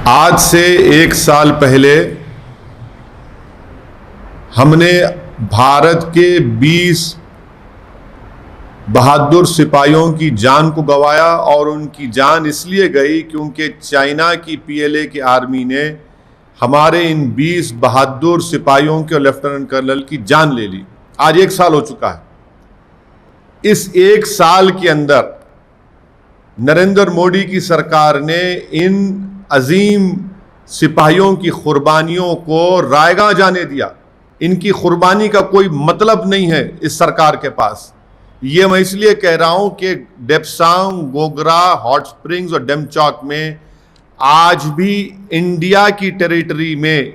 आज से एक साल पहले हमने भारत के 20 बहादुर सिपाहियों की जान को गंवाया और उनकी जान इसलिए गई क्योंकि चाइना की पीएलए की आर्मी ने हमारे इन 20 बहादुर सिपाहियों के और लेफ्टिनेंट कर्नल की जान ले ली। आज एक साल हो चुका है। इस एक साल के अंदर नरेंद्र मोदी की सरकार ने इन अजीम सिपाहियों की कुर्बानियों को रायगा जाने दिया। इनकी कुर्बानी का कोई मतलब नहीं है इस सरकार के पास। ये मैं इसलिए कह रहा हूं कि डेप्सांग, गोगरा, हॉट स्प्रिंग्स और डेमचौक में आज भी इंडिया की टेरिटरी में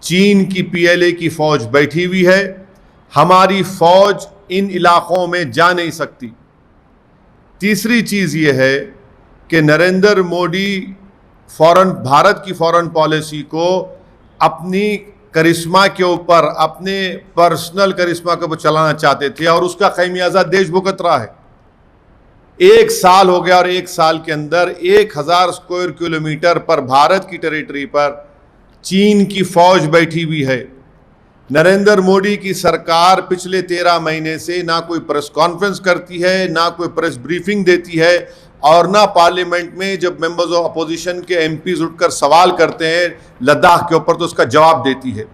चीन की पीएलए की फौज बैठी हुई है। हमारी फौज इन इलाकों में जा नहीं सकती। तीसरी चीज ये है कि नरेंद्र मोदी भारत की फॉरेन पॉलिसी को अपनी करिश्मा के ऊपर, अपने पर्सनल करिश्मा के ऊपर चलाना चाहते थे और उसका खमियाजा देश भुगत रहा है। एक साल हो गया और एक साल के अंदर 1000 स्क्वायर किलोमीटर पर भारत की टेरिटरी पर चीन की फौज बैठी हुई है। नरेंद्र मोदी की सरकार पिछले 13 महीने से ना कोई प्रेस कॉन्फ्रेंस करती है, ना कोई प्रेस ब्रीफिंग देती है और ना पार्लियामेंट में जब मेंबर्स ऑफ अपोजिशन के एमपीज उठकर सवाल करते हैं लद्दाख के ऊपर तो उसका जवाब देती है।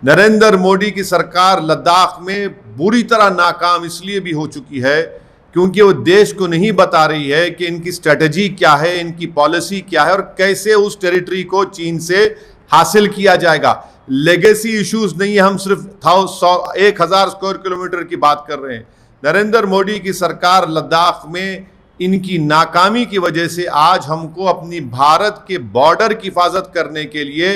नरेंद्र मोदी की सरकार लद्दाख में बुरी तरह नाकाम इसलिए भी हो चुकी है क्योंकि वो देश को नहीं बता रही है कि इनकी स्ट्रेटजी क्या है, इनकी पॉलिसी क्या है और कैसे उस टेरिटरी को चीन से हासिल किया जाएगा। लेगेसी इश्यूज नहीं है, हम सिर्फ 1000 स्क्वायर किलोमीटर की बात कर रहे हैं। नरेंद्र मोदी की सरकार लद्दाख में इनकी नाकामी की वजह से आज हमको अपनी भारत के बॉर्डर की हिफाजत करने के लिए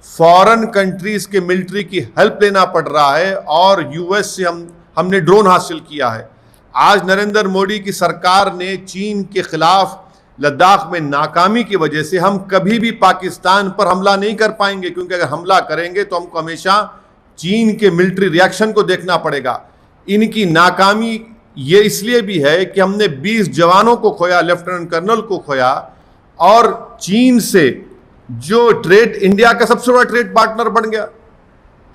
फॉरेन कंट्रीज के मिलिट्री की हेल्प लेना पड़ रहा है और यूएस से हमने ड्रोन हासिल किया है। आज नरेंद्र मोदी की सरकार ने चीन के खिलाफ लद्दाख में नाकामी की वजह से हम कभी भी पाकिस्तान पर हमला नहीं कर पाएंगे क्योंकि अगर हमला करेंगे तो हमको हमेशा चीन के मिलिट्री रिएक्शन को देखना पड़ेगा। इनकी नाकामी ये इसलिए भी है कि हमने 20 जवानों को खोया, लेफ्टिनेंट कर्नल को खोया और चीन से जो ट्रेड इंडिया का सबसे बड़ा ट्रेड पार्टनर बन गया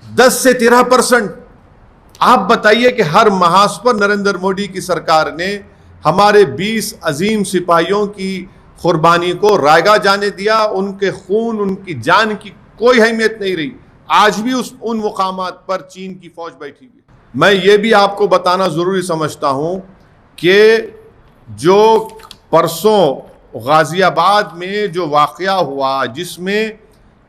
10 से 13%। आप बताइए कि हर महास पर नरेंद्र मोदी की सरकार ने हमारे 20 अजीम सिपाहियों की कुर्बानी को रायगा जाने दिया। उनके खून, उनकी जान की कोई अहमियत नहीं रही। आज भी उन मुकामात पर चीन की फौज बैठी हुई है। मैं ये भी आपको बताना ज़रूरी समझता हूँ कि जो परसों गाज़ियाबाद में जो वाक़या हुआ जिसमें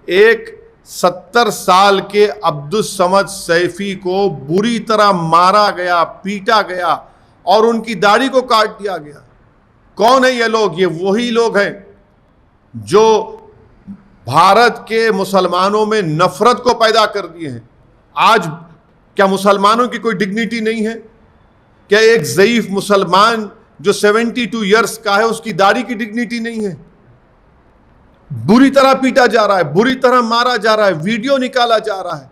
एक 70 साल के अब्दुस समद सैफी को बुरी तरह मारा गया, पीटा गया और उनकी दाढ़ी को काट दिया गया। कौन है ये लोग? ये वही लोग हैं जो भारत के मुसलमानों में नफरत को पैदा कर दिए हैं। आज क्या मुसलमानों की कोई डिग्निटी नहीं है? क्या एक ज़ईफ मुसलमान जो 72 इयर्स का है उसकी दाढ़ी की डिग्निटी नहीं है? बुरी तरह पीटा जा रहा है, बुरी तरह मारा जा रहा है, वीडियो निकाला जा रहा है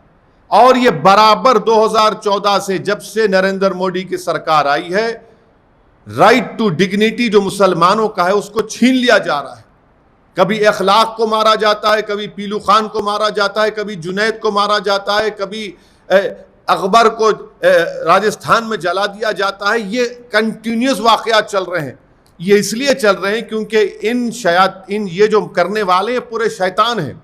और ये बराबर 2014 से जब से नरेंद्र मोदी की सरकार आई है राइट टू डिग्निटी जो मुसलमानों का है उसको छीन लिया जा रहा है। कभी अखलाक को मारा जाता है, कभी पीलू खान को मारा जाता है, कभी जुनैद को मारा जाता है, कभी अकबर को राजस्थान में जला दिया जाता है। ये कंटिन्यूस वाक़यात चल रहे हैं। ये इसलिए चल रहे हैं क्योंकि इन ये जो करने वाले हैं पूरे शैतान हैं।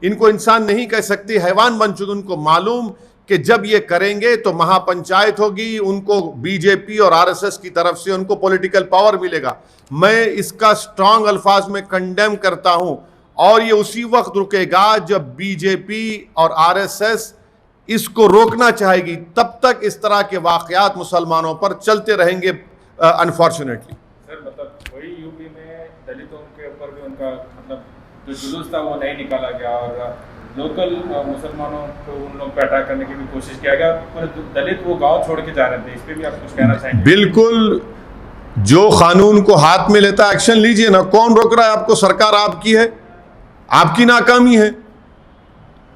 इनको इंसान नहीं कह सकते, हैवान बन चुके। उनको मालूम कि जब ये करेंगे तो महापंचायत होगी, उनको बीजेपी और आरएसएस की तरफ से उनको पॉलिटिकल पावर मिलेगा। मैं इसका स्ट्रांग अल्फाज में कंडेम करता हूं और ये उसी वक्त रुकेगा जब बीजेपी और आरएसएस इसको रोकना चाहेगी। तब तक इस तरह के वाक़यात मुसलमानों पर चलते रहेंगे अनफॉर्चुनेटली। सर मतलब वही यूपी में दलितों के ऊपर भी उनका मतलब जो जुलूस था वो नहीं निकाला गया और लोकल मुसलमानों को उन लोग पे अटैक करने की भी कोशिश किया गया। पर दलित वो गांव छोड़ के जा रहे थे, इस पर भी आप कुछ कहना चाहेंगे? बिल्कुल, जो कानून को हाथ में लेता है एक्शन लीजिए ना। कौन रोक रहा है आपको? सरकार आपकी है, आपकी नाकामी है।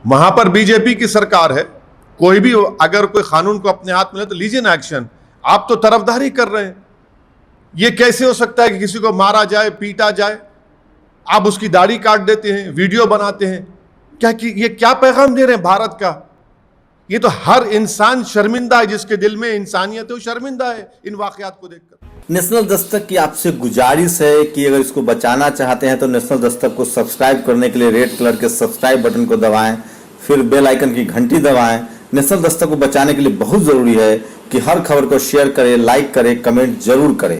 वहां पर बीजेपी की सरकार है। कोई भी अगर कोई कानून को अपने हाथ में ले तो लीजिए ना एक्शन। आप तो तरफदारी कर रहे हैं। ये कैसे हो सकता है कि किसी को मारा जाए, पीटा जाए? आप उसकी दाढ़ी काट देते हैं, वीडियो बनाते हैं। क्या कि ये क्या पैगाम दे रहे हैं भारत का? ये तो हर इंसान शर्मिंदा है, जिसके दिल में इंसानियत है वो शर्मिंदा है इन वाकयात को देखकर। नेशनल दस्तक की आपसे गुजारिश है कि अगर इसको बचाना चाहते हैं तो नेशनल दस्तक को सब्सक्राइब करने के लिए रेड कलर के सब्सक्राइब बटन को दबाएं, फिर बेल आइकन की घंटी दबाएं। नेशनल दस्तक को बचाने के लिए बहुत जरूरी है कि हर खबर को शेयर करें, लाइक करें, कमेंट जरूर करें।